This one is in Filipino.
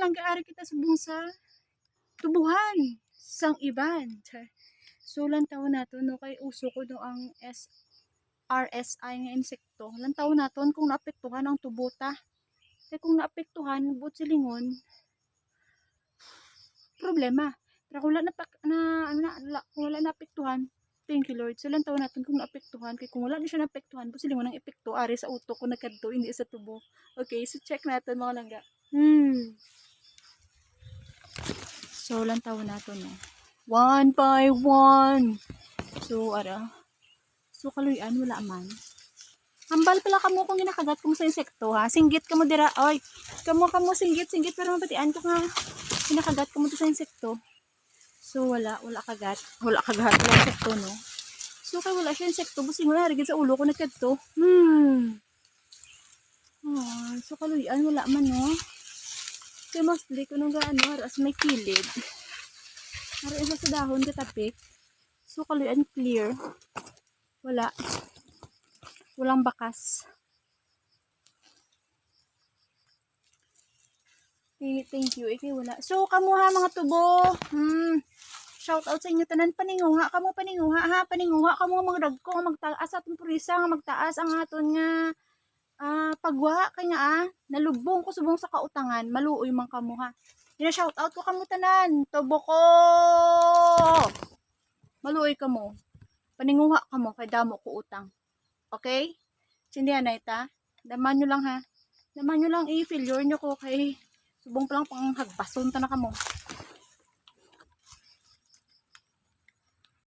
lang gaari kita subong sa tubuhan sang iban. So lantaw naton no kay uso ko no ang RSI nga insekto. Lantaw naton kung naapektuhan ang tubo ta. Kay kung naapektuhan but silingon problema. Pero kung wala kung wala naapektuhan, thank you Lord. So lantaw naton kung naapektuhan kay kung wala na siya naapektuhan but silingon ang epekto ari sa utok ko nagkadto hindi sa tubo. Okay, so check natin mga langga. So lantaw naton no. One by one. So ara. So kaluyan wala man. Hambal pala kamo kung ginakagat mo sa insekto ha. Singgit kamo dira. Oy, kamo singgit pero mapatian ko nga ginakagat kamo to sa insekto. So wala kagat. Wala insekto no. So kay wala siya insekto busing wala rigid sa ulo ko nagkadto. So kaluyan wala man no. Kay mostly kuno gaano as may kilid. Ara isa sa dahon katapik. So kaluyan clear. Walang bakas. Thank you. Wala. So, kamuha mga tubo. Shout out sa inyo tanan. Paninguha. Paninguha kamo mga dagko. Magtaas atong purisa. Magtaas ang aton nga pagwa. Kaya nga nalubong ko subong sa kautangan. Maluoy man kamuha. Shout out ko kamo tanan. Tubo ko. Maluoy kamo. Paninguha kamo. Kay damo ko utang. Okay? Sindihan na ita. Daman nyo lang ha. Daman nyo lang i-failure nyo ko kay subong pa lang pang hagbason ta na kamo.